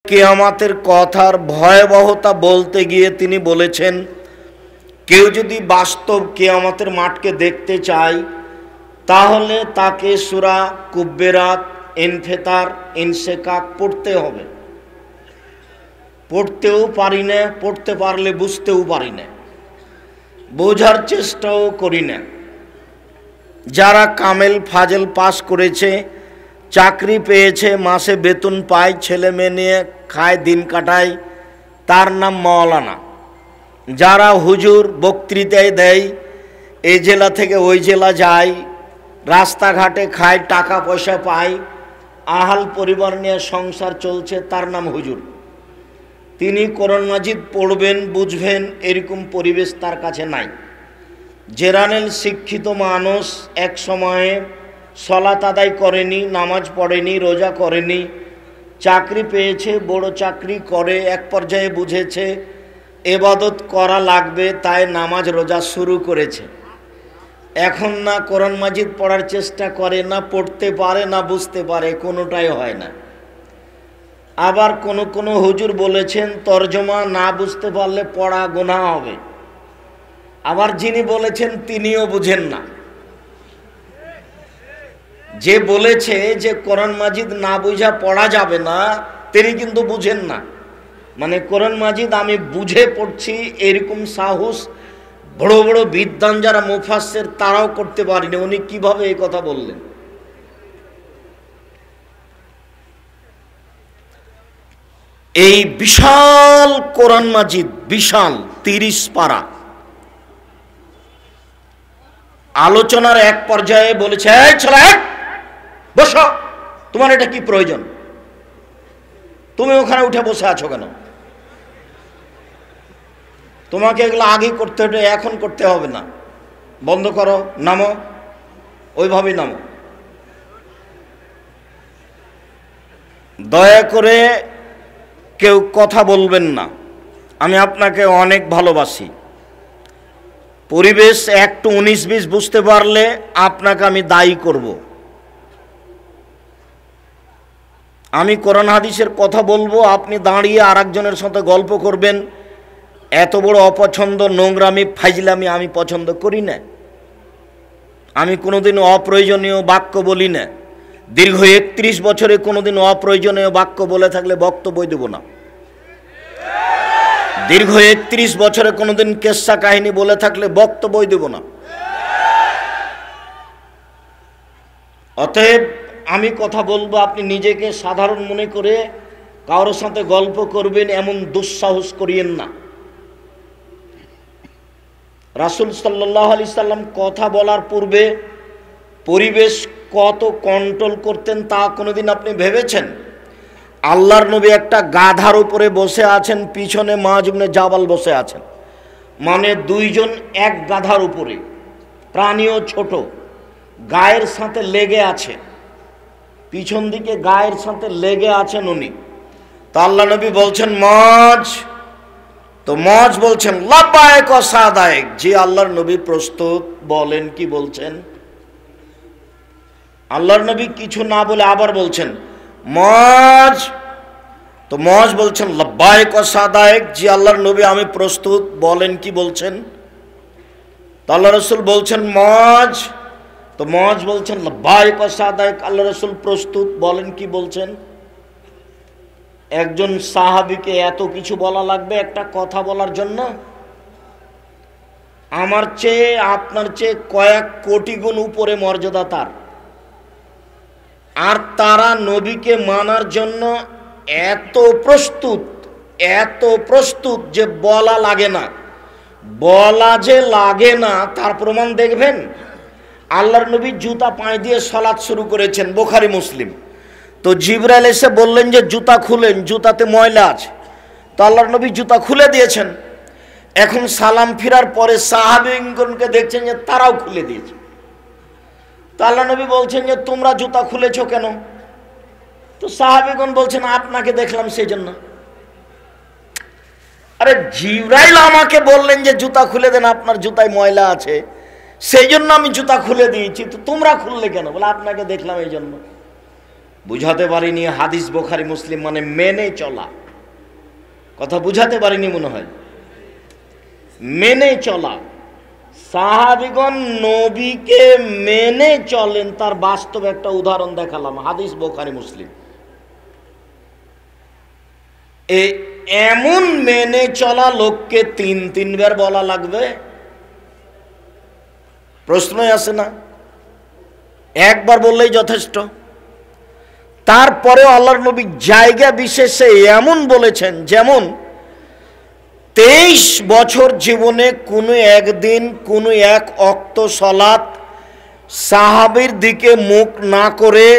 কিয়ামতের কথার ভয়াবহতা বলতে গিয়ে তিনি বলেছেন, কেউ যদি বাস্তব কিয়ামতের মাঠকে দেখতে চায় তাহলে তাকে সূরা কুব্বেরাত, ইনফিতার, ইনশিকাক পড়তে হবে। পড়তেও পারি না, পড়তে পারলে বুঝতেও পারি না, বোঝার চেষ্টাও করি না। যারা কামেল ফাজেল পাস করেছে, চাকরি পেয়েছে, মাসে বেতন পায়, ছেলে মেয়ে নিয়ে খায়, দিন কাটায়, তার নাম মাওলানা। যারা হুজুর বক্তৃতায় দেয়, এই জেলা থেকে ওই জেলা যায়, রাস্তাঘাটে খায়, টাকা পয়সা পায়, আহাল পরিবার নিয়ে সংসার চলছে, তার নাম হুজুর। তিনি কোরআন মাজিদ পড়বেন, বুঝবেন, এরকম পরিবেশ তার কাছে নাই। জেনারেল শিক্ষিত মানুষ এক সময়ে সলাত আদায় করেনি, নামাজ পড়েনি, রোজা করেনি, চাকরি পেয়েছে, বড় চাকরি করে, এক পর্যায়ে বুঝেছে ইবাদত করা লাগবে, তাই নামাজ রোজা শুরু করেছে। এখন না কোরআন মাজিদ পড়ার চেষ্টা করে, না পড়তে পারে, না বুঝতে পারে, কোনোটাই হয় না। আবার কোনো হুজুর বলেছেন তরজমা না বুঝতে পারলে পড়া গুনাহ হবে। আবার যিনি বলেছেন তিনিও বুঝেন না। যে বলেছে যে কোরআন মাজিদ না বুঝা পড়া যাবে না, তিনি কিন্তু বুঝেন না। মানে কোরআন মাজিদ আমি বুঝে পড়ছি এরকম সাহস বড় বড় বিদ্বান যারা মুফাসসির তারাও করতে পারেনি। উনি কিভাবে এই কথা বললেন? এই বিশাল কোরআন মাজিদ, বিশাল 30 পারা, আলোচনার এক পর্যায়ে বলেছে, এই ছেলে বসো, তোমার এটা কি প্রয়োজন? তুমি ওখানে উঠে বসে আছো কেন? তোমাকে এগুলো আগে করতে হতো, এখন করতে হবে না, বন্ধ করো, নামো, ওইভাবেই নামো। দয়া করে কেউ কথা বলবেন না, আমি আপনাকে অনেক ভালোবাসি। পরিবেশ একটু 19-20 বুঝতে পারলে আপনাকে আমি দায়ী করব। আমি কোরআন হাদিসের কথা বলবো, আপনি দাঁড়িয়ে আরেকজনের সাথে গল্প করবেন, এত বড় অপছন্দ, নোংরামি, ফাইজলামি আমি পছন্দ করি না। আমি কোনোদিন অপ্রয়োজনীয় বাক্য বলি না। দীর্ঘ 31 বছরে কোনোদিন অপ্রয়োজনীয় বাক্য বলে থাকলে বক্তব্য দেব না। দীর্ঘ 31 বছরে কোনোদিন কেচ্ছা কাহিনী বলে থাকলে বক্তব্য দেব না। অতএব আমি কথা বলবো, আপনি নিজেকে সাধারণ মনে করে কারোর সাথে গল্প করবেন এমন দুঃসাহস করিয়েন না। রাসূল সাল্লাল্লাহু আলাইহি সাল্লাম কথা বলার পূর্বে পরিবেশ কত কন্ট্রোল করতেন তা কোনোদিন আপনি ভেবেছেন? আল্লাহর নবী একটা গাধার উপরে বসে আছেন, পিছনে মুআয ইবনে জাবাল বসে আছেন, মানে দুইজন এক গাধার উপরে, প্রাণীও ছোট, গায়ের সাথে লেগে আছে, পিছন দিকে গায়ের সাথে লেগে আছেন উনি। তো আল্লাহ নবী বলছেন মুআয, তো মুআয বলছেন লাব্বাইক ওয়া সাদাইক। জি আল্লাহর নবী প্রস্তুত, বলেন কি বলছেন। আল্লাহর নবী কিছু না বলে আবার বলছেন মুআয, তো মুআয বলছেন লাব্বাইক ওয়া সাদাইক। জি আল্লাহর নবী আমি প্রস্তুত, বলেন কি বলছেন। তো আল্লাহ রাসূল বলছেন মুআয, তো মুআয বলছেন লাব্বাইক ওয়া সাদাইক। আল্লাহ রাসূল প্রস্তুত, বলেন কি বলছেন। একজন সাহাবীকে এত কিছু বলা লাগবে একটা কথা বলার জন্য? আমার চেয়ে আপনার চেয়ে কয়েক কোটি গুণ উপরে মর্যাদা তার। আর তারা নবীকে মানার জন্য এত প্রস্তুত, এত প্রস্তুত যে বলা লাগে না। বলা যে লাগে না তার প্রমাণ দেখবেন। আল্লাহর নবী জুতা পায়ে দিয়ে সালাত শুরু করেছেন, বুখারী মুসলিম। তো জিবরাইল এসে বললেন যে জুতা খুলেন, জুতাতে ময়লা আছে। তো আল্লাহর নবী জুতা খুলে দিয়েছেন। এখন সালাম ফিরার পরে সাহাবীগণকে দেখছেন যে তারাও খুলে দিয়েছে। তো আল্লাহ নবী বলছেন যে তোমরা জুতা খুলেছো কেন? তো সাহাবীগণ বলছেন আপনাকে দেখলাম সেই জন্য। আরে জিবরাইল আমাকে বললেন যে জুতা খুলে দেন, আপনার জুতায় ময়লা আছে, সেই জন্য আমি জুতা খুলে দিয়েছি, তো তোমরা খুললে কেন? বলে আপনাকে দেখলাম এই জন্য। বুঝাতে পারিনি হাদিস বুখারী মুসলিম মানে মেনে চলা। কথা বুঝাতে পারিনি মনে হয়। মেনে চলা, সাহাবীগণ নবীকে মেনে চলেন, তার বাস্তব একটা উদাহরণ দেখালাম, হাদিস বুখারী মুসলিম। এমন মেনে চলা লোককে তিনবার বলা লাগবে? প্রশ্নই আসে না? একবার বললেই যথেষ্ট। তারপরে আল্লাহর নবী জায়গা বিশেষে এমন বলেছেন, যেমন 23 বছর জীবনে কোনো একদিন কোনো এক ওয়াক্ত সালাত সাহাবীর দিকে মুখ না করে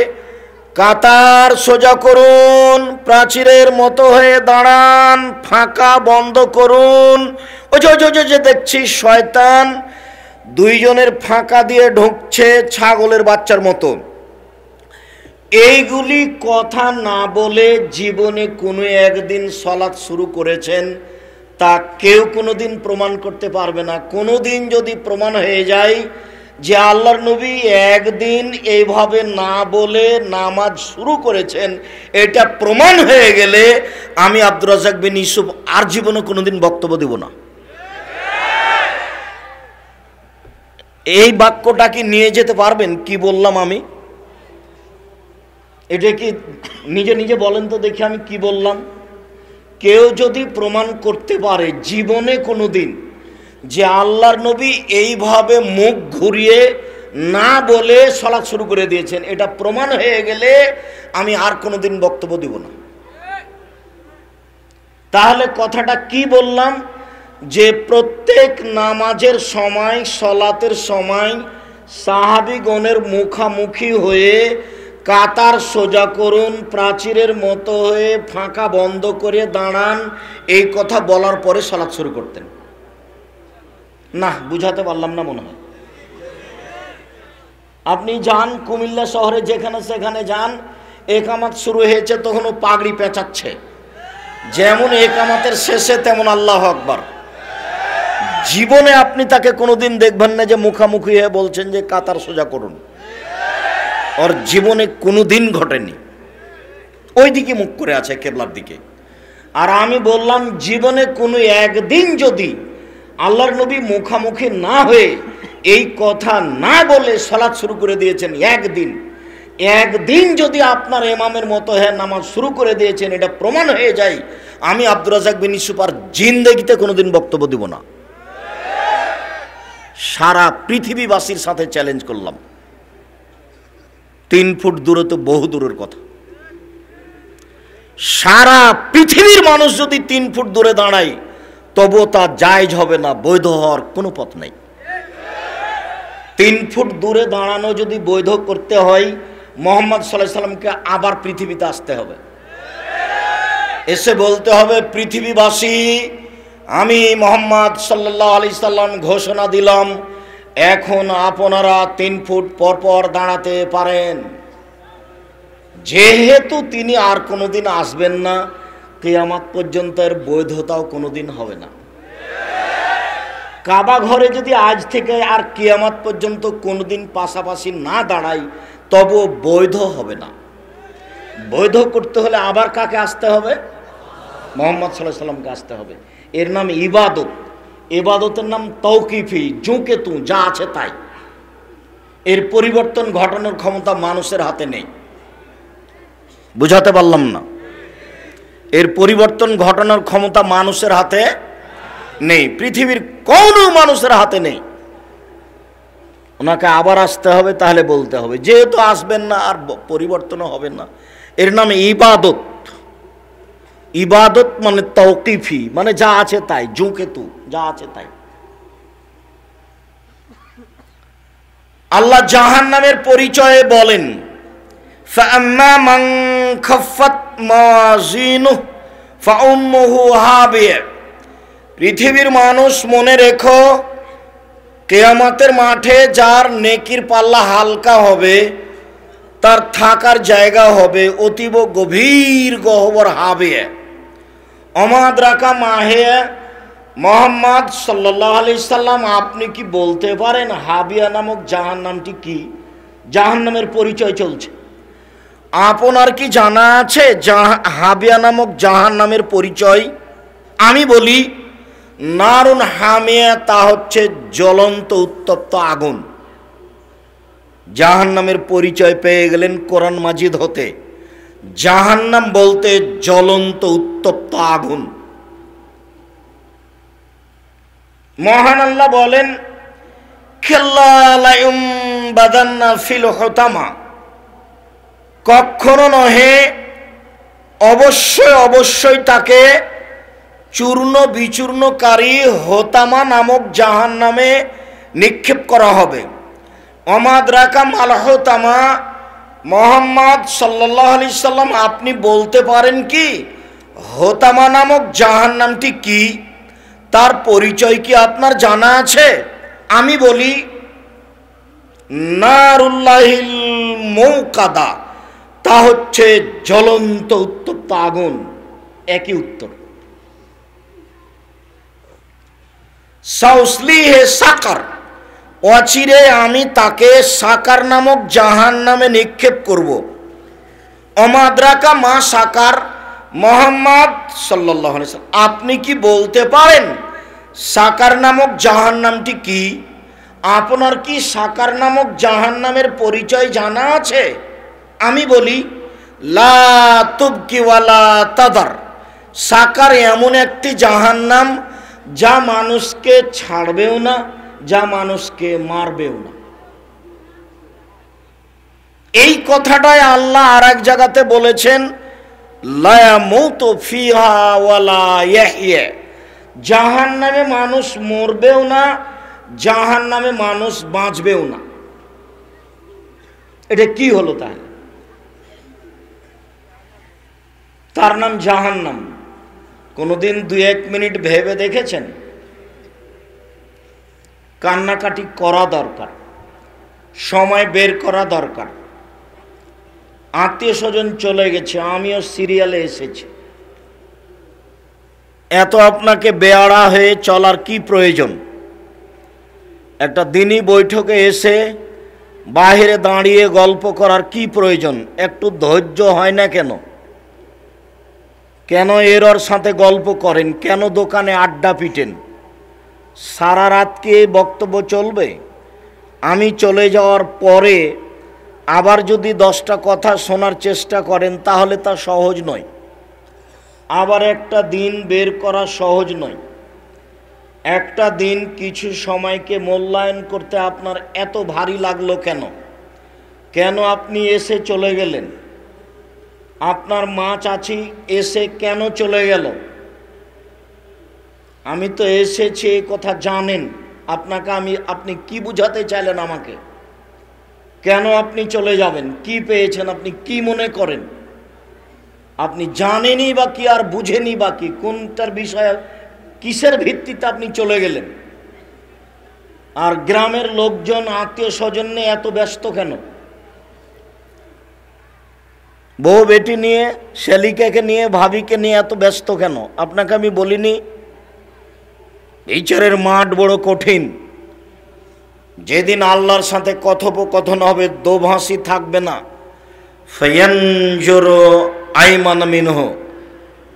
কাতার সোজা করুন, প্রাচীরের মতো হয়ে দাঁড়ান, ফাঁকা বন্ধ করুন। ওই যে দেখছি শয়তান দুইজনের ফাঁকা দিয়ে ঢুকছে ছাগলের বাচ্চার মতো, এইগুলি কথা না বলে জীবনে কোনো একদিন সালাত শুরু করেছেন, তা কেউ কোনোদিন প্রমাণ করতে পারবে না। কোনোদিন যদি প্রমাণ হয়ে যায় যে আল্লাহর নবী একদিন এইভাবে না বলে নামাজ শুরু করেছেন, এটা প্রমাণ হয়ে গেলে আমি আব্দুর রাজ্জাক বিন ইউসুফ আর জীবনে কোনোদিন বক্তব্য দেব না। এই বাক্যটা কি নিয়ে যেতে পারবেন? কি বললাম আমি? এটা কি নিজে নিজে বলেন তো দেখি, আমি কি বললাম? কেউ যদি প্রমাণ করতে পারে জীবনে কোনোদিন যে আল্লাহর নবী এইভাবে মুখ ঘুরিয়ে না বলে সালাত শুরু করে দিয়েছেন, এটা প্রমাণ হয়ে গেলে আমি আর কোনোদিন বক্তব্য দিব না। তাহলে কথাটা কি বললাম? যে প্রত্যেক নামাজের সময়, সালাতের সময় সাহাবীগণের মুখামুখি হয়ে কাতার সোজা করুন, প্রাচীরের মতো হয়ে ফাঁকা বন্ধ করে দাঁড়ান, এই কথা বলার পরে সালাত শুরু করতেন না। বুঝাতে পারলাম না মনে হয়। আপনি যান কুমিল্লা শহরে, যেখানে সেখানে যান, একামাত শুরু হয়েছে তখনও পাগড়ি পেঁচাচ্ছে, যেমন একামাতের শেষে তেমন আল্লাহু আকবার। জীবনে আপনি তাকে কোনোদিন দেখবেন না যে মুখামুখি হয়ে বলছেন যে কাতার সোজা করুন, ওর জীবনে কোনোদিন ঘটেনি। ওই দিকে মুখ করে আছে, কেবলার দিকে। আর আমি বললাম জীবনে কোনো একদিন যদি আল্লাহর নবী মুখামুখি না হয়ে এই কথা না বলে সালাত শুরু করে দিয়েছেন, একদিন যদি আপনার ইমামের মতো হ্যাঁ নামাজ শুরু করে দিয়েছেন, এটা প্রমাণ হয়ে যায়, আমি আব্দুর রাজ্জাক বিন ইউসুফ আর জিন্দেগিতে কোনোদিন বক্তব্য দিব না। সারা পৃথিবীবাসীর সাথে চ্যালেঞ্জ করলাম। 3 ফুট দূরে তো বহু দূরের কথা। সারা পৃথিবীর মানুষ যদি 3 ফুট দূরে দাঁড়ায়, তবুও তা জায়েজ হবে না, বৈধ হওয়ার কোনো পথ নেই। 3 ফুট দূরে দাঁড়ানো যদি বৈধ করতে হয়, মুহাম্মদ সাল্লাল্লাহু আলাইহি সাল্লামকে আবার পৃথিবীতে আসতে হবে, এসে বলতে হবে, পৃথিবীবাসী, আমি মুহাম্মদ সাল্লাল্লাহু আলাইহি সাল্লাম ঘোষণা দিলাম, এখন আপনারা 3 ফুট পর পর দাঁড়াতে পারেন। যেহেতু তিনি আর কোনোদিন আসবেন না, কিয়ামত পর্যন্ত এর বৈধতাও কোনোদিন হবে না। কাবা ঘরে যদি আজ থেকে আর কিয়ামত পর্যন্ত কোনোদিন পাশাপাশি না দাঁড়াই, তবুও বৈধ হবে না। বৈধ করতে হলে আবার কাকে আসতে হবে? মুহাম্মদ সাল্লাল্লাহু আলাইহি সাল্লামকে আসতে হবে। এর নাম ইবাদত। ইবাদতের নাম তৌকিফি, জুঁকে তু, যা আছে তাই। এর পরিবর্তন ঘটানোর ক্ষমতা মানুষের হাতে নেই। বুঝাতে পারলাম না? এর পরিবর্তন ঘটানোর ক্ষমতা মানুষের হাতে নেই, পৃথিবীর কোনো মানুষের হাতে নেই। ওনাকে আবার আসতে হবে, তাহলে বলতে হবে। যেহেতু আসবেন না, আর পরিবর্তনও হবে না, এর নাম ইবাদত। ইবাদত মানে তৌকিফি, মানে যা আছে তাই, জুঁকে তু, যা আছে তাই। আল্লাহ জাহান্নামের পরিচয়ে বলেন, فَأَمَّا مَنْ خَفَّتْ مَوَازِينُهُ فَأُمُّهُ هَاوِيَةٌ। পৃথিবীর মানুষ, মনে রেখো, কিয়ামতের মাঠে যার নেকির পাল্লা হালকা হবে, তার থাকার জায়গা হবে অতীব গভীর গহ্বর হাবিয়ে। অমাদ্রাকা মাহে মোহাম্মদ সাল্লাল্লাহু আলাইহি সাল্লাম, আপনি কি বলতে পারেন হাবিয়া নামক জাহান্নামটি কি? জাহান্নামের পরিচয় চলছে। আপনার কি জানা আছে হাবিয়া নামক জাহান্নামের পরিচয়? আমি বলি নারুন হামিয়া, তা হচ্ছে জ্বলন্ত উত্তপ্ত আগুন। জাহান্নামের পরিচয় পেয়ে গেলেন কোরআন মাজিদ হতে। জাহান্নাম বলতে জ্বলন্ত উত্তপ্ত আগুন। মহান আল্লাহ বলেন ফিল হোতামা, কখনো নহে, অবশ্যই অবশ্যই তাকে চূর্ণ বিচূর্ণকারী হোতামা নামক জাহান্নামে নিক্ষেপ করা হবে। অমাদ্রাকা মাল হোতামা, মোহাম্মদ সাল্লাল্লাহু আলাইহি সাল্লাম আপনি বলতে পারেন কি হোতামা নামক জাহান্নামটি কি? তার পরিচয় কি আপনার জানা আছে? আমি বলি নারুল্লাহিল মৌকাদা, তা হচ্ছে জ্বলন্ত উত্তপ্ত আগুন। একই উত্তর। সাউসলিহে সাকার, অচিরে আমি তাকে সাকার নামক জাহান্নামে নিক্ষেপ করব। অমাদ্রাকা মা সাকার, মোহাম্মদ সাল্লাল্লাহু আলাইহি ওয়াসাল্লাম আপনি কি বলতে পারেন সাকার নামক জাহান্নামটি কি? আপনার কি সাকার নামক জাহান্নামের পরিচয় জানা আছে? আমি বলি লা তুবকি ওয়ালা তাদার, সাকার এমন একটি জাহান্নাম যা মানুষকে ছাড়বেও না, যা মানুষকে মারবেও না। এই কথাটাই আল্লাহ আর এক জায়গাতে বলেছেন লা ইয়ামুতু ফিহা ওয়ালা ইয়াহইয়া, জাহান্নামে মানুষ মরবেও না, জাহান্নামে মানুষ বাঁচবেও না। এটা কি হলো তাহলে? তার নাম জাহান্নাম। কোনোদিন 2-1 মিনিট ভেবে দেখেছেন? কান্নাকাটি করা দরকার, সময় বের করা দরকার। আত্মীয় স্বজন চলে গেছে, আমিও সিরিয়ালে এসেছি, এত আপনাকে বেয়াড়া হয়ে চলার কি প্রয়োজন? একটা দিনই বৈঠকে এসে বাহিরে দাঁড়িয়ে গল্প করার কি প্রয়োজন? একটু ধৈর্য হয় না কেন? কেন এরর সাথে গল্প করেন? কেন দোকানে আড্ডা পিটেন? সারা রাত কি বক্তব্য চলবে? আমি চলে যাওয়ার পরে আবার যদি 10টা কথা শোনার চেষ্টা করেন তাহলে তা সহজ নয়। আবার একটা দিন বের করা সহজ নয়। একটা দিন কিছু সময়কে মূল্যায়ন করতে আপনার এত ভারী লাগলো কেন? কেন আপনি এসে চলে গেলেন? আপনার মা চাচি এসে কেন চলে গেল? আমি তো এসেছি এই কথা জানেন, আপনাকে আপনি কি বুঝাতে চাইলেন আমাকে? কেন আপনি চলে যাবেন? কি পেয়েছেন? আপনি কি মনে করেন? আপনি জানেনই বা কি আর বুঝেনি বা কি? কোনটার বিষয়ে কিসের ভিত্তিতে আপনি চলে গেলেন? আর গ্রামের লোকজন আত্মীয় স্বজন নিয়ে এত ব্যস্ত কেন? বউ বেটি নিয়ে, শালিকাকে নিয়ে, ভাবিকে নিয়ে এত ব্যস্ত কেন? আপনাকে আমি বলিনি বিচারের মাঠ বড় কঠিন। যেদিন আল্লাহর সাথে কথোপকথন হবে, দোভাষী থাকবে না, ফায়ানজুরু আইমান মিনহু,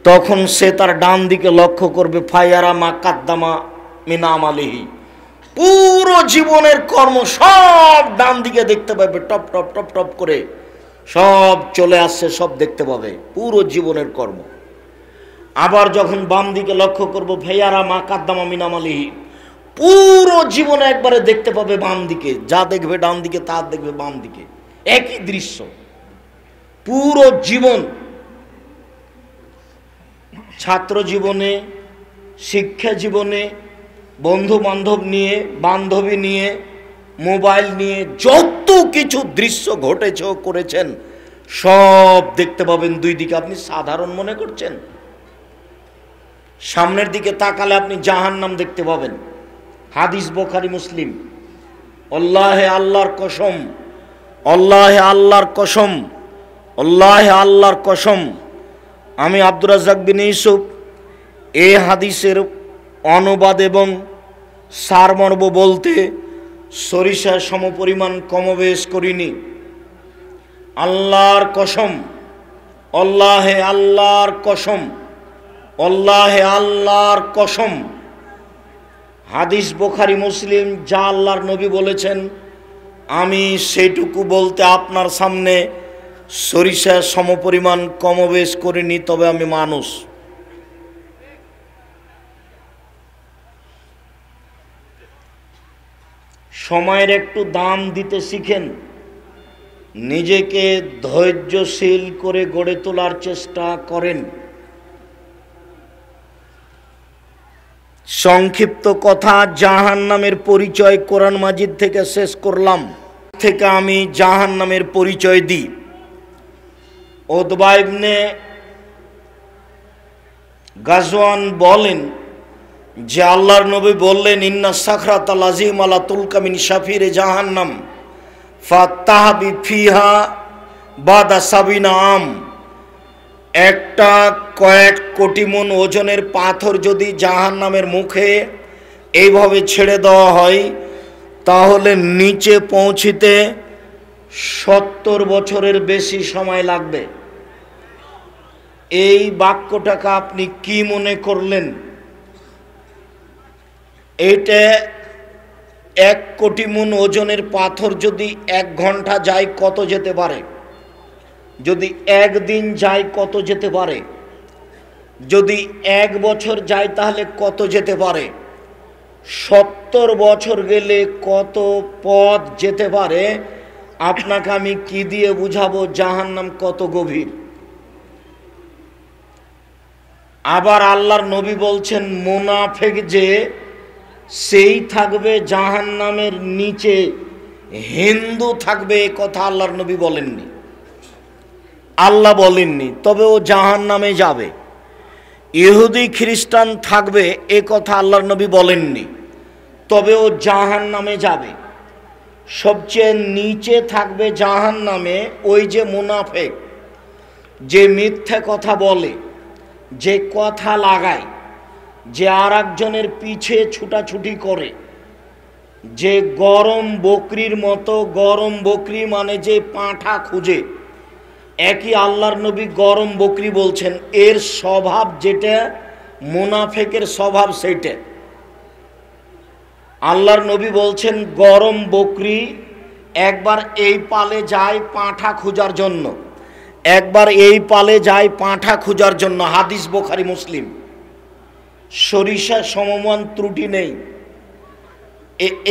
তখন সে তার ডান দিকে লক্ষ্য করবে, ফায়ারা মা কাদ্দামা মিন আমালিহি, পুরো জীবনের কর্ম সব ডান দিকে দেখতে পাবে, টপ টপ টপ টপ করে সব চলে আসছে, সব দেখতে পাবে পুরো জীবনের কর্ম। আবার যখন বাম দিকে লক্ষ্য করব, ফায়ারা মা কাদ্দামা মিন আমালিহি, পুরো জীবনে একবারে দেখতে পাবে বাম দিকে, যা দেখবে ডান দিকে তা দেখবে বাম দিকে, একই দৃশ্য পুরো জীবন। ছাত্র জীবনে, শিক্ষা জীবনে, বন্ধু বান্ধব নিয়ে, বান্ধবী নিয়ে, মোবাইল নিয়ে যত কিছু দৃশ্য ঘটেছে করেছেন সব দেখতে পাবেন দুই দিকে। আপনি সাধারণ মনে করছেন? সামনের দিকে তাকালে আপনি জাহান্নাম দেখতে পাবেন। হাদিস বুখারী মুসলিম। আল্লাহে আল্লাহর কসম, আল্লাহে আল্লাহর কসম, আল্লাহে আল্লাহর কসম, আমি আব্দুর রাজ্জাক বিন ইউসুফ এই হাদিসের অনুবাদ এবং সারমর্ম বলতে সরিষার সমপরিমাণ কমবেশ করিনি। আল্লাহর কসম, আল্লাহে আল্লাহর কসম, আল্লাহে আল্লাহর কসম, হাদিস বুখারী মুসলিম, যা আল্লাহর নবী বলেছেন আমি সেটুকু বলতে আপনার সামনে সরিষা সমপরিমাণ কমবেশ করিনি, তবে আমি মানুষ। সময়ের একটু দাম দিতে শিখেন, নিজেকে ধৈর্যশীল করে গড়ে তোলার চেষ্টা করেন। সংক্ষিপ্ত কথা, জাহান্নামের পরিচয় কোরআন মাজিদ থেকে শেষ করলাম। থেকে আমি জাহান্নামের পরিচয় দিই। উতবা ইবনে গাজওয়ান বলেন যে আল্লাহর নবী বললেন, ইন্না সাখরাতাল আযীম আলা তুলকা মিন শাফিরে জাহান্নাম ফাতাহবি ফিহা বাদা সাবিনা আম। একটা কয়েক কোটি মন ওজনের পাথর যদি জাহান্নামের মুখে এইভাবে ছেড়ে দেওয়া হয়, তাহলে নিচে পৌঁছিতে 70 বছরের বেশি সময় লাগবে। এই বাক্যটাকে আপনি কি মনে করলেন? এটা 1 কোটি মন ওজনের পাথর যদি 1 ঘন্টা যায় কত যেতে পারে? যদি 1 দিন যায় কত যেতে পারে? যদি 1 বছর যায় তাহলে কত যেতে পারে? 70 বছর গেলে কত পথ যেতে পারে? আপনাকে আমি কি দিয়ে বুঝাবো জাহান্নাম কত গভীর? আবার আল্লাহর নবী বলছেন মুনাফিক যে সেই থাকবে জাহান্নামের নিচে, হিন্দু থাকবে, এ কথা আল্লাহর নবী বলেননি, আল্লাহ বলেননি, তবে ও জাহান্নামে যাবে। ইহুদি খ্রিস্টান থাকবে, এ কথা আল্লাহর নবী বলেননি, তবে ও জাহান্নামে যাবে। সবচেয়ে নিচে থাকবে জাহান্নামে ওই যে মুনাফিক, যে মিথ্যা কথা বলে, যে কথা লাগায়, যে আর একজনের পিছে ছুটাছুটি করে, যে গরম বকরির মতো, গরম বকরি মানে যে পাঁঠা খুঁজে, একই আল্লাহর নবী গরম বকরি বলছেন। এর স্বভাব যেটা, মুনাফিকের স্বভাব সেইটা। আল্লাহর নবী বলছেন গরম বকরি একবার এই পালে যায় পাঁঠা খোঁজার জন্য, একবার এই পালে যায় পাঁঠা খোঁজার জন্য। হাদিস বুখারী মুসলিম, সরিষা সমমান ত্রুটি নেই।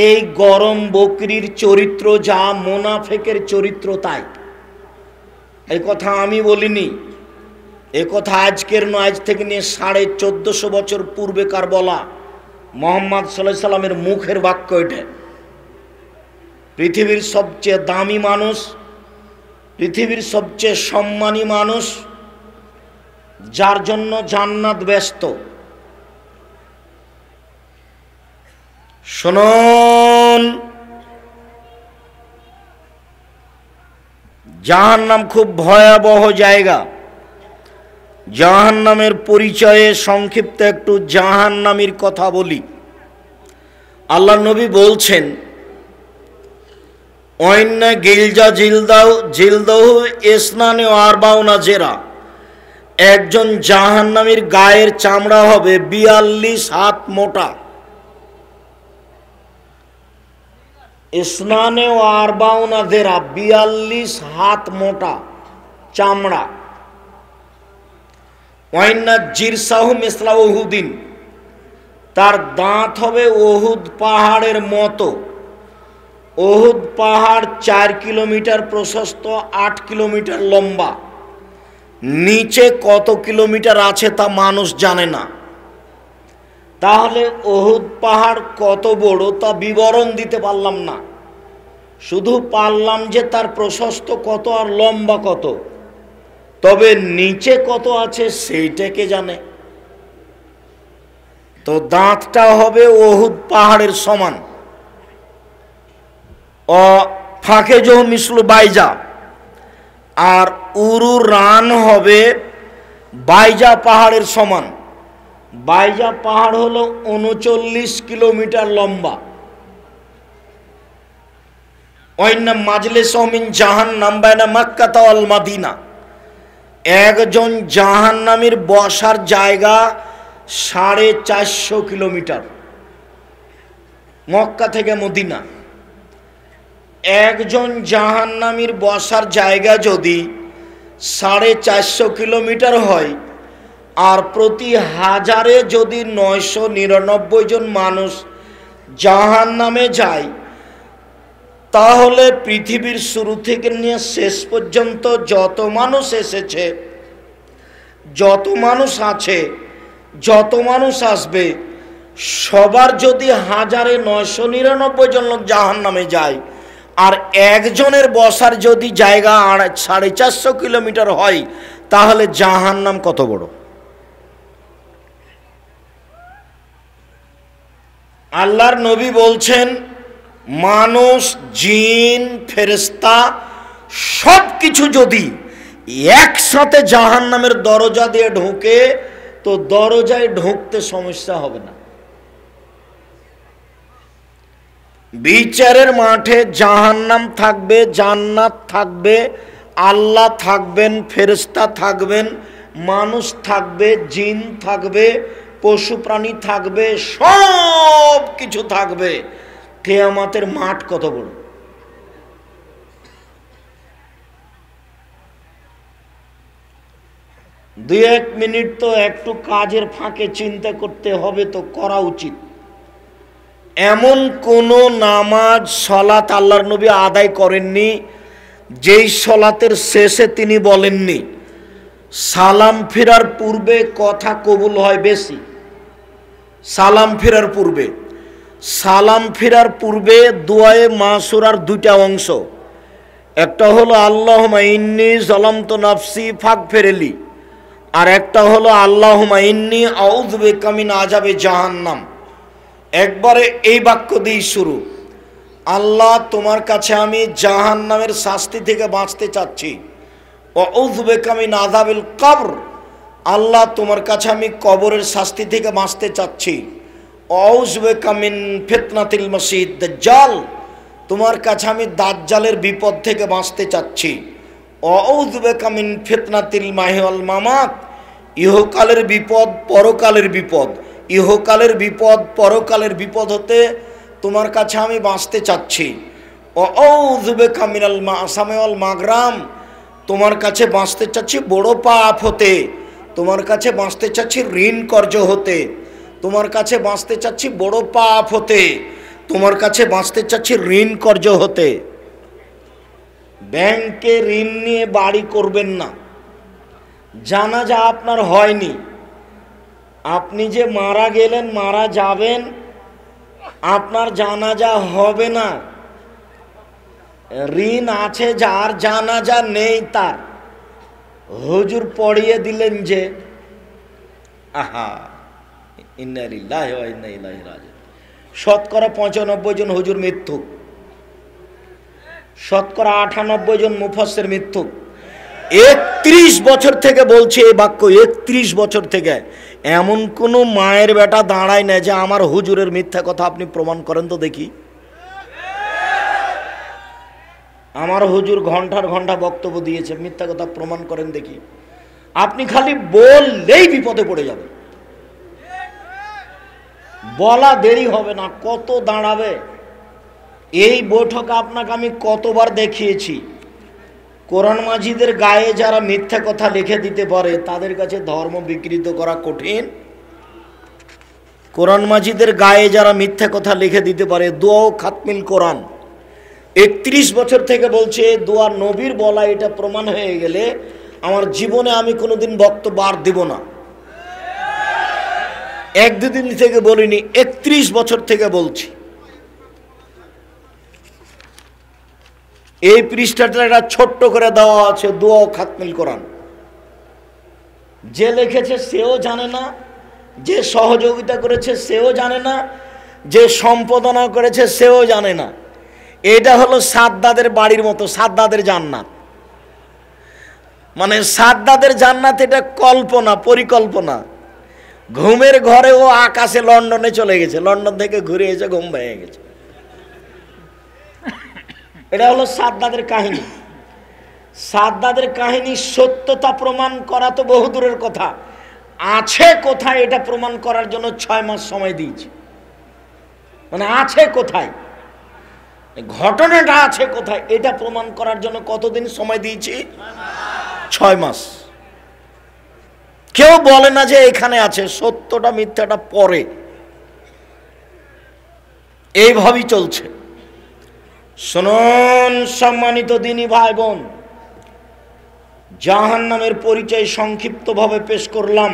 এই গরম বকরির চরিত্র যা, মুনাফিকের চরিত্র তাই। এই কথা আমি বলিনি, এ কথা আজকের নয়, আজ থেকে নিয়ে 1450 বছর পূর্বেকার বলা, মুহাম্মদ সাল্লাল্লাহু আলাইহি সাল্লামের মুখের বাক্য এটা। পৃথিবীর সবচেয়ে দামি মানুষ, পৃথিবীর সবচেয়ে সম্মানী মানুষ, যার জন্য জান্নাত ব্যস্ত, শুনুন, জাহান্নাম খুব ভয়াবহ জায়গা। জাহান্নামের পরিচয়ে সংক্ষিপ্ত একটু জাহান্নামীর কথা বলি। আল্লাহ নবী বলছেন, ওয়াইন্না গিলজা জিলদাহু ইসনানে ওয়া আরবাউনা জেরা। একজন জাহান্নামীর গায়ের চামড়া হবে 42 হাত মোটা। ইসনানে ওয়া আরবাউনা জেরা, 42 হাত মোটা চামড়া। ওয়াইন্না জিরসাহু মিসলা উহুদিন, তার দাঁত হবে উহুদ পাহাড়ের মতো। উহুদ পাহাড় 4 কিলোমিটার প্রশস্ত, 8 কিলোমিটার লম্বা। নিচে কত কিলোমিটার আছে তা মানুষ জানে না। তাহলে উহুদ পাহাড় কত বড় তা বিবরণ দিতে পারলাম না, শুধু পারলাম যে তার প্রশস্ত কত আর লম্বা কত, তবে নিচে কত আছে সেইটাকে জানে। তো দাঁতটা হবে উহুদ পাহাড়ের সমান। ফাঁকে জহ মিসলু বাইজা, আর উরু রান হবে বাইজা পাহাড়ের সমান। বাইজা পাহাড় হলো 39 কিলোমিটার লম্বা। ওয়াইন্না মাজলিসুহু মিন জাহান্নাম বাইনা মক্কা ওয়াল মদিনা, একজন জাহান্নামীর বসার জায়গা 450 কিলোমিটার, মক্কা থেকে মদিনা। একজন জাহান্নামীর বসার জায়গা যদি 450 কিলোমিটার হয়, আর প্রতি হাজারে যদি 999 জন মানুষ জাহান্নামে যায়, তাহলে পৃথিবীর শুরু থেকে নিয়ে শেষ পর্যন্ত যত মানুষ এসেছে, যত মানুষ আছে, যত মানুষ আসবে, সবার যদি 1999 জন লোক জাহান্নামে যায়, আর একজনের বসার যদি জায়গা 450 কিলোমিটার হয়, তাহলে জাহান্নাম কত বড়। আল্লাহর নবী বলছেন, মানুষ, জিন, ফেরেশতা সব কিছু যদি একসাথে জাহান্নামের দরজা দিয়ে ঢোকে, তো দরজায় ঢুকতে সমস্যা হবে না। বিচারের মাঠে জাহান্নাম থাকবে, জান্নাত থাকবে, আল্লাহ থাকবেন, ফেরেশতা থাকবেন, মানুষ থাকবে, জিন থাকবে, পশু প্রাণী থাকবে, সব কিছু থাকবে। কিয়ামতের মাঠ কত বড়। দুই এক মিনিট তো একটু কাজের ফাঁকে চিন্তা করতে হবে, তো করা উচিত। এমন কোন নামাজ, সলাত আল্লাহর নবী আদায় করেননি যেই সলাতের শেষে তিনি বলেননি সালাম ফেরার পূর্বে কথা কবুল হয় বেশি। সালাম ফেরার পূর্বে, সালাম ফেরার পূর্বে দুআয়ে মাসুরার দুইটা অংশ, একটা হলো আল্লাহুম্মা ইন্নী যালামতু নাফসি ফাগফিরলি, আর একটা হলো আল্লাহুম্মা ইন্নী আউযু বিকা মিন আযাবে জাহান্নাম। একবারে এই বাক্য দিয়ে শুরু, আল্লাহ তোমার কাছে আমি জাহান্নামের শাস্তি থেকে বাঁচতে চাচ্ছি। আউযু বিকা মিন আযাবিল কবর, আল্লাহ তোমার কাছে আমি কবরের শাস্তি থেকে বাঁচতে চাচ্ছি। আউযু বিকা মিন ফিতনাতিল মাসিহ দাজ্জাল, তোমার কাছে আমি দাজ্জালের বিপদ থেকে বাঁচতে চাচ্ছি। আউযু বিকা মিন ফিতনাতিল মাহিয়া ওয়াল মামাত, ইহকালের বিপদ, পরকালের বিপদ, ইহকালের বিপদ, পরকালের বিপদ হতে তোমার কাছে আমি বাঁচতে চাচ্ছি। আউযু বিকা মিনাল মাসামি ওয়াল মাগরাম, তোমার কাছে বাঁচতে চাচ্ছি বড় পাপ হতে, তোমার কাছে বাঁচতে চাচ্ছি ঋণ কর্য হতে, তোমার কাছে বাঁচতে চাচ্ছি বড় পাপ হতে, তোমার কাছে বাঁচতে চাচ্ছি ঋণ কর্য হতে। ব্যাংকে ঋণ নিয়ে বাড়ি করবেন না। জানাজা আপনার হয়নি, আপনি যে মারা গেলেন, মারা যাবেন, আপনার জানাজা হবে না। ঋণ আছে যার, জানাজা নেই তার। হুজুর পড়িয়ে দিলেন যে, আহা ইন্না লিল্লাহি ওয়া ইন্না ইলাইহি রাজিউন, শতকরা 95 জন হুজুর মৃত্যু, শতকরা 98 জন মুফাসসির মৃত্যু। 31 বছর থেকে বলছে এই বাক্য, 31 বছর থেকে এমন কোনো মায়ের বেটা দাঁড়ায় না যে আমার হুজুরের মিথ্যা কথা আপনি প্রমাণ করেন তো দেখি। আমার হুজুর ঘন্টার ঘন্টা বক্তব্য দিয়েছে, মিথ্যা কথা প্রমাণ করেন দেখি। আপনি খালি বললেই বিপদে পড়ে যাবেন, বলা দেরি হবে না, কত দাঁড়াবে। এই বৈঠক আপনাকে আমি কতবার দেখিয়েছি। কোরআন মাজিদের গায়ে যারা মিথ্যা কথা লিখে দিতে পারে তাদের কাছে ধর্ম বিকৃত করা কঠিন। কোরআন মাজিদের গায়ে যারা মিথ্যা কথা লিখে দিতে পারে, দোয়া ও খাতমিল কোরআন 31 বছর থেকে বলছে, দোয়া নবীর বলা এটা প্রমাণ হয়ে গেলে আমার জীবনে আমি কোনোদিন বক্তব্য আর দেব না। এক দুদিন থেকে বলিনি, 31 বছর থেকে বলছি। এই পৃষ্ঠাটা একটা ছোট্ট করে দেওয়া আছে, দোয়া ও খাতমিল কোরআন। যে লিখেছে সেও জানে না, যে সহযোগিতা করেছে সেও জানে না, যে সম্পাদনা করেছে সেও জানে না। এটা হলো সাদ্দাদের বাড়ির মতো, সাদ্দাদের জান্নাত। মানে সাদ্দাদের জান্নাত এটা কল্পনা, পরিকল্পনা। ঘুমের ঘরে ও আকাশে লন্ডনে চলে গেছে, লন্ডন থেকে ঘুরে এসে ঘুম ভেঙে গেছে। এটা হলো সাদ্দাদের কাহিনী। সাদ্দাদের কাহিনী সত্যতা প্রমাণ করা তো বহুদূরের কথা, আছে কোথায় এটা প্রমাণ করার জন্য 6 মাস সময় দিয়েছে। মানে আছে কোথায়, ঘটনাটা আছে কোথায় এটা প্রমাণ করার জন্য কতদিন সময় দিয়েছি? 6 মাস। কেউ বলে না যে এখানে আছে, সত্যটা মিথ্যাটা পরে, এইভাবেই চলছে। শুনুন সম্মানিত দিনী ভাই বোন, জাহান্নামের পরিচয় সংক্ষিপ্তভাবে পেশ করলাম।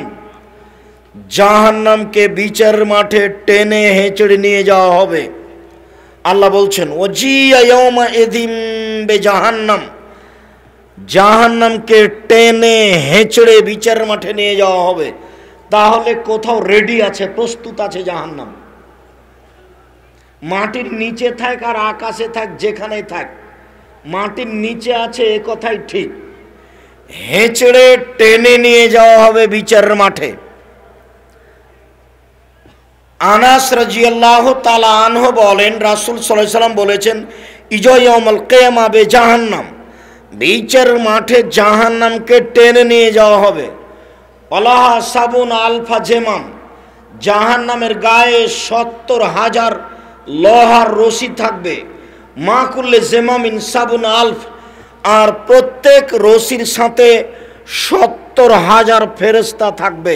জাহান্নামকে বিচার মাঠে টেনে হেঁচড়ে নিয়ে যাওয়া হবে। আল্লাহ বলছেন ওয়াজিয়া ইয়াউমা ইযিম বিজাহান্নাম, জাহান্নামকে টেনে হেঁচড়ে বিচার মাঠে নিয়ে যাওয়া হবে। তাহলে কোথাও রেডি আছে, প্রস্তুত আছে জাহান্নাম। মাটির নিচে থাক আর আকাশে থাক, যেখানেই থাক, মাটির নিচে আছে এ কথাই ঠিক। হেঁচড়ে টেনে নিয়ে যাওয়া হবে বিচারের মাঠে। আনাস রাদিয়াল্লাহু তাআলা আনহু বলেন, রাসূল সাল্লাল্লাহু আলাইহি ওয়াসাল্লাম বলেছেন, ইজা ইয়াউমুল কিয়ামা বিজাহান্নাম, বিচারের মাঠে জাহান্নামকে টেনে নিয়ে যাওয়া হবে। আলাহা সাবুন আলফা জেমাম, জাহান্নামের গায়ে 70,000 লোহার রশি থাকবে। মা কুল্লে জেমামিন সাবুন আলফ, আর প্রত্যেক রশির সাথে 70,000 ফেরেশতা থাকবে।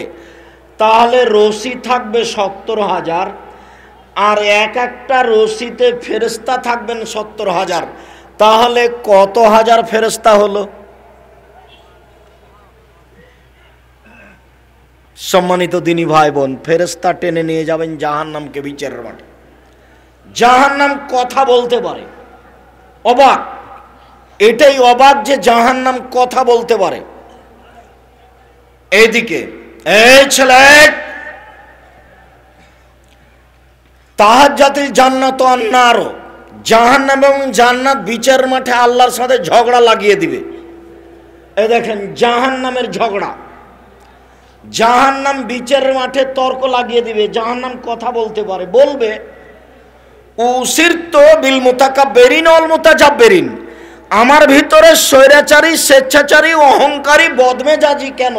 তাহলে রশি থাকবে 70,000, আর এক একটা রশিতে ফেরেশতা থাকবেন 70,000। তাহলে কত হাজার ফেরেশতা হলো? সম্মানিত দিনী ভাই বোন, ফেরেশতা টেনে নিয়ে যাবেন জাহান্নামকে বিচারের মাঠে। জাহান্নাম কথা বলতে পারে, অবাক, এটাই অবাক যে জাহান্নাম কথা বলতে পারে। এইদিকে এই ছেলে, তাহাজ্জাতিল জান্নাত ওয়ান নার, জাহান্নাম এবং জান্নাত বিচারের মাঠে আল্লাহর সাথে ঝগড়া লাগিয়ে দিবে। এই দেখেন জাহান্নামের ঝগড়া, জাহান্নাম বিচারের মাঠে তর্ক লাগিয়ে দিবে। জাহান্নাম কথা বলতে পারে, বলবে উসিরতু বিল মুতাকাব্বিরিন ওয়াল মুতাজাব্বিরিন, আমার ভিতরে স্বৈরাচারী, স্বেচ্ছাচারী, অহংকারী, বদমেজাজি কেন?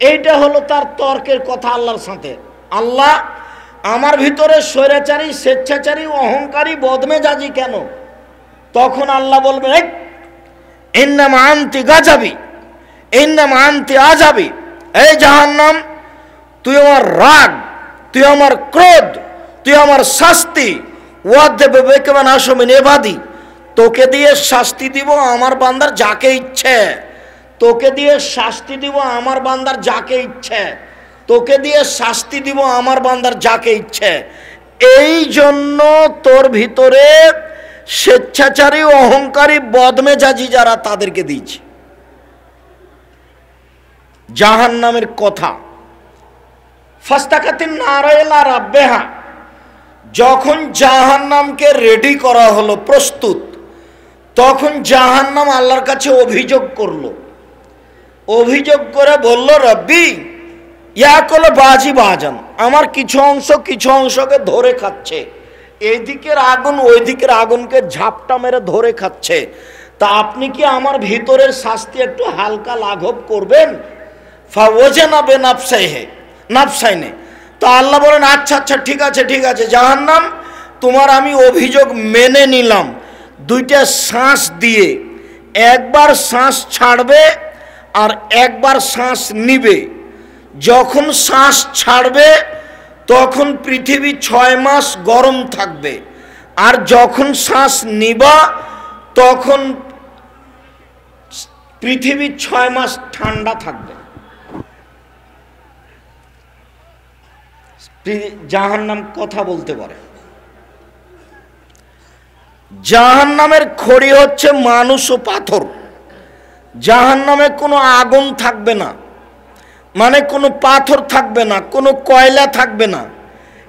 এইটা হলো তার তর্কের কথা আল্লাহর সাথে। আল্লাহ, আমার ভিতরে স্বৈরাচারী, স্বেচ্ছাচারী, অহংকারী, বদমেজাজি কেন? তখন আল্লাহ বলবে, ইন্নামা আনতি গাজাবি, ইন্নামা আনতি আজাবি, এই জাহান্নাম, তুই আমার রাগ, তুই আমার ক্রোধ, তুই আমার শাস্তি। ওয়াদেবে বেকেমান আশমিন এবাদি, তোকে দিয়ে শাস্তি দিব আমার বান্দার যাকে ইচ্ছে, তোকে দিয়ে শাস্তি দিব আমার বান্দার যাকে ইচ্ছে, তোকে দিয়ে শাস্তি দিব আমার বান্দার যাকে ইচ্ছে। এই জন্য তোর ভিতরে স্বেচ্ছাচারী, অহংকারী, বদমেজাজি যারা, তাদেরকে দিয়েছি। জাহান্নামের কথা। ফাস্তাকাতিন নারা ইলা রাব্বিহা, যখন জাহান্নামকে রেডি করা হলো, প্রস্তুত, তখন জাহান্নাম আল্লাহর কাছে অভিযোগ করলো। অভিযোগ করে বলল, রব্বি ইয়াকুল বাজি বাজান, আমার কিছু অংশকে ধরে খাচ্ছে, এইদিকের আগুন ওই দিকের আগুনকে ঝাপটা মেরে ধরে খাচ্ছে। তা আপনি কি আমার ভিতরের শাস্তি একটু হালকা লাঘব করবেন? ফাওয়াজানা বেনাফসাইহি নাফসাইনে, তো আল্লাহ বলেন, আচ্ছা আচ্ছা ঠিক আছে ঠিক আছে জাহান্নাম, তোমার আমি অভিযোগ মেনে নিলাম। 2টা শ্বাস দিয়ে, একবার শ্বাস ছাড়বে আর একবার শ্বাস নিবে। যখন শ্বাস ছাড়বে তখন পৃথিবী 6 মাস গরম থাকবে, আর যখন শ্বাস নিবা তখন পৃথিবী 6 মাস ঠান্ডা থাকবে। জাহান্নাম কথা বলতে পারে। জাহান্নামের খড়ি হচ্ছে মানুষ ও পাথর। জাহান্নামে কোনো আগুন থাকবে না, মানে কোনো পাথর থাকবে না, কোনো কয়লা থাকবে না,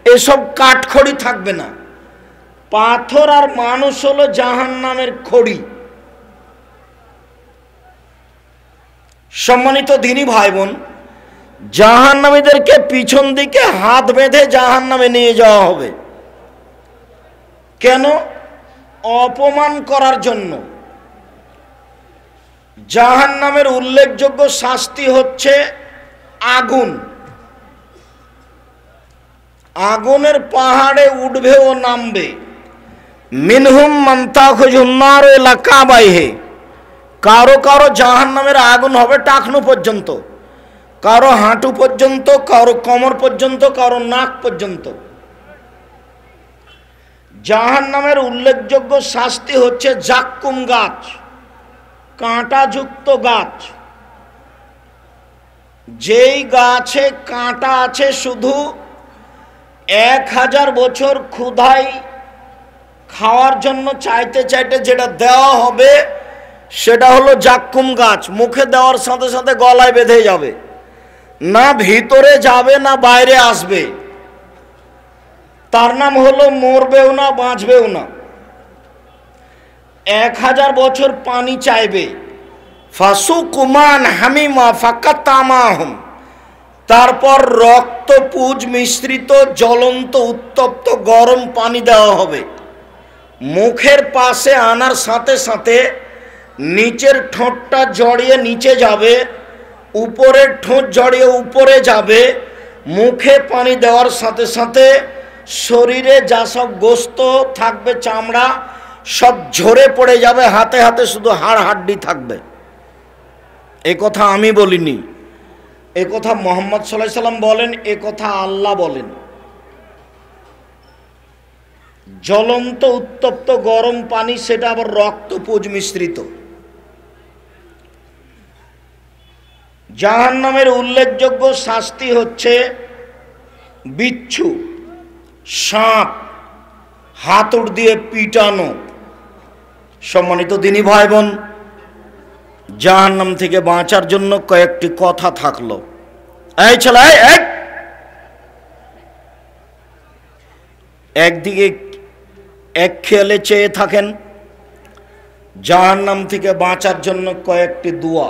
এসব কাঠখড়ি থাকবে না। পাথর আর মানুষ হলো জাহান্নামের খড়ি। সম্মানিত দিনী ভাই বোন, জাহান্নামীদেরকে পিছন দিকে হাত বেঁধে জাহান্নামে নিয়ে যাওয়া হবে। কেন? অপমান করার জন্য। জাহান্নামের উল্লেখযোগ্য শাস্তি হচ্ছে আগুন। আগুনের পাহাড়ে উঠবে ও নামবে। মিনহুম মান তাখুযুন নার ইলা কাবাইহি, কারো কারো জাহান্নামের আগুন হবে টাকনু পর্যন্ত, কারো হাঁটু পর্যন্ত, কারো কোমর পর্যন্ত, কারো নাক পর্যন্ত। জাহান্নামের উল্লেখযোগ্য শাস্তি হচ্ছে জাক্কুম গাছ, কাঁটাযুক্ত গাছ। যেই গাছে কাঁটা আছে শুধু 1000 বছর ক্ষুধায় খাওয়ার জন্য চাইতে চাইতে যেটা দেওয়া হবে সেটা হলো জাক্কুম গাছ। মুখে দেওয়ার সাথে সাথে গলায় বেঁধে যাবে, না ভিতরে যাবে না বাইরে আসবে। তার নাম হলো মরবেও না বাঁচবেও না। 1000 বছর পানি চাইবে। ফাসুকুমান হামিমা ফাকাতামাহুম, তারপর রক্তপুঁজ মিশ্রিত জ্বলন্ত উত্তপ্ত গরম পানি দেওয়া হবে। মুখের পাশে আনার সাথে সাথে নিচের ঠোঁটটা জড়িয়ে নিচে যাবে, উপরের ঠোঁট জড়িয়ে উপরে যাবে। মুখে পানি দেওয়ার সাথে সাথে শরীরে যা সব গোস্ত থাকবে, চামড়া সব ঝরে পড়ে যাবে, হাতে হাতে শুধু হাড় হাড্ডি থাকবে। এ কথা আমি বলিনি, এ কথা মুহাম্মদ সাল্লাল্লাহু আলাইহি সাল্লাম বলেন, এ কথা আল্লাহ বলেন। জ্বলন্ত উত্তপ্ত গরম পানি, সেটা আবার রক্তপুঁজ মিশ্রিত। জাহান্নামের উল্লেখযোগ্য শাস্তি হচ্ছে বিচ্ছু, সাপ, হাতুড় দিয়ে পিটানো। সম্মানিত দিনী ভাই বোন, জাহান্নাম থেকে বাঁচার জন্য কয়েকটি কথা থাকলো। এই ছেলে, একদিকে এক খেয়ালে চেয়ে থাকেন। জাহান্নাম থেকে বাঁচার জন্য কয়েকটি দোয়া।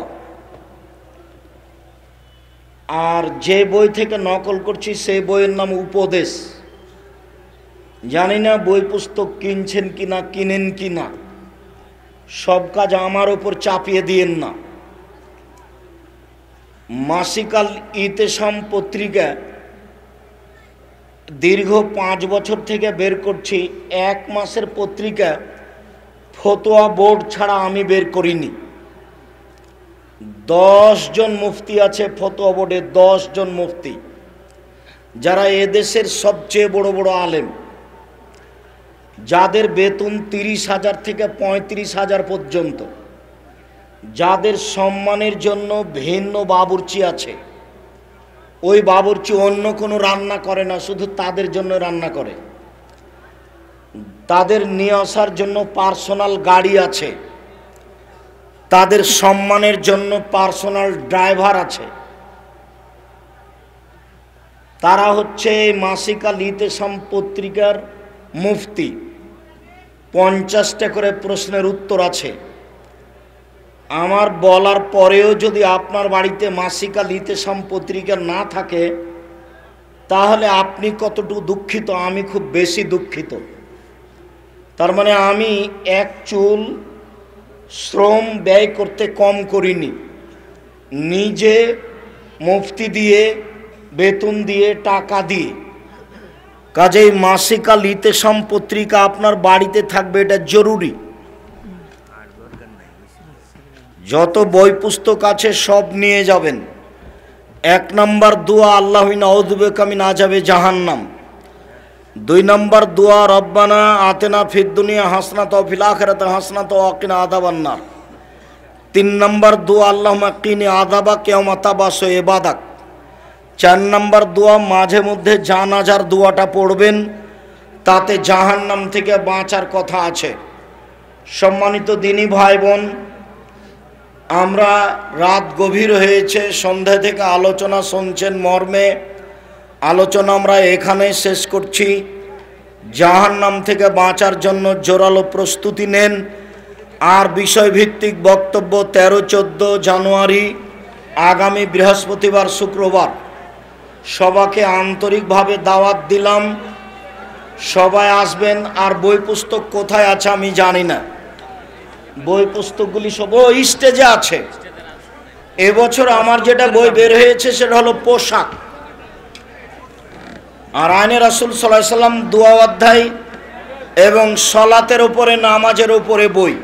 আর যে বই থেকে নকল করছি সেই বইয়ের নাম উপদেশ। জানি না বই পুস্তক কিনছেন কিনা, কিনেন কিনা। সব কাজ আমার ওপর চাপিয়ে দিয়েন না। মাসিকাল ইতেসাম পত্রিকা দীর্ঘ 5 বছর থেকে বের করছি। 1 মাসের পত্রিকা ফতোয়া বোর্ড ছাড়া আমি বের করিনি। 10 জন মুফতি আছে ফতোয়া বোর্ডে, 10 জন মুফতি, যারা এদেশের সবচেয়ে বড় বড় আলেম, যাদের বেতন 30,000 থেকে 35,000 পর্যন্ত, যাদের সম্মানের জন্য ভিন্ন বাবুর্চি আছে। ওই বাবুর্চি অন্য কোনো রান্না করে না, শুধু তাদের জন্য রান্না করে। তাদের নিয়ে আসার জন্য পার্সোনাল গাড়ি আছে, তাদের সম্মানের জন্য পার্সোনাল ড্রাইভার আছে। তারা হচ্ছে মাসিকাল ইতেসাম পত্রিকার মুফতি। 50টা করে প্রশ্নের উত্তর আছে। আমার বলার পরেও যদি আপনার বাড়িতে মাসিকাল ইতেসাম পত্রিকা না থাকে, তাহলে আপনি কতটুকু দুঃখিত, আমি খুব বেশি দুঃখিত। তার মানে আমি এক চুল শ্রম ব্যয় করতে কম করিনি। নিজে মুফতি দিয়ে, বেতন দিয়ে, টাকা দিয়ে। কাজেই মাসিকাল ইতেসাম পত্রিকা আপনার বাড়িতে থাকবে, এটা জরুরি। যত বই পুস্তক আছে সব নিয়ে যাবেন। 1 নম্বর দোয়া, আল্লাহুম্মা আউযু বিকা মিন আযাবি জাহান্নাম। 2 নম্বর দোয়া, রব্বানা আতিনা ফিদ দুনিয়া হাসানাতাও ওয়া ফিল আখিরাতি হাসানাতাও ওয়া কিনা আযাবান নার। 3 নম্বর দোয়া, আল্লাহুম্মা কিনি আযাবাকা ইয়াওমা তাবাসু ইবাদাক। 4 নম্বর দোয়া, মাঝে মধ্যে জানাজার দোয়াটা পড়বেন, তাতে জাহান্নাম থেকে বাঁচার কথা আছে। সম্মানিত দিনী ভাই বোন, আমরা রাত গভীর হয়েছে, সন্ধ্যা থেকে আলোচনা শুনছেন মর্মে। আলোচনা আমরা এখানে শেষ করছি। জাহান্নাম থেকে বাঁচার জন্য জোরালো প্রস্তুতি নেন। আর বিষয়ভিত্তিক বক্তব্য 13-14 জানুয়ারি, আগামী বৃহস্পতিবার শুক্রবার। সবাইকে আন্তরিকভাবে দাওয়াত দিলাম, সবাই আসবেন। আর বই পুস্তক কোথায় আছে আমি জানি না, বই পুস্তকগুলি সব স্টেজে আছে। এবছর আমার যেটা বই বের হয়েছে সেটা হলো পোশাক, আর আইনে রাসূল সাল্লাল্লাহু আলাইহি ওয়াসাল্লাম দোয়া অধ্যায় এবং সলাতের উপরে, নামাজের উপরে বই।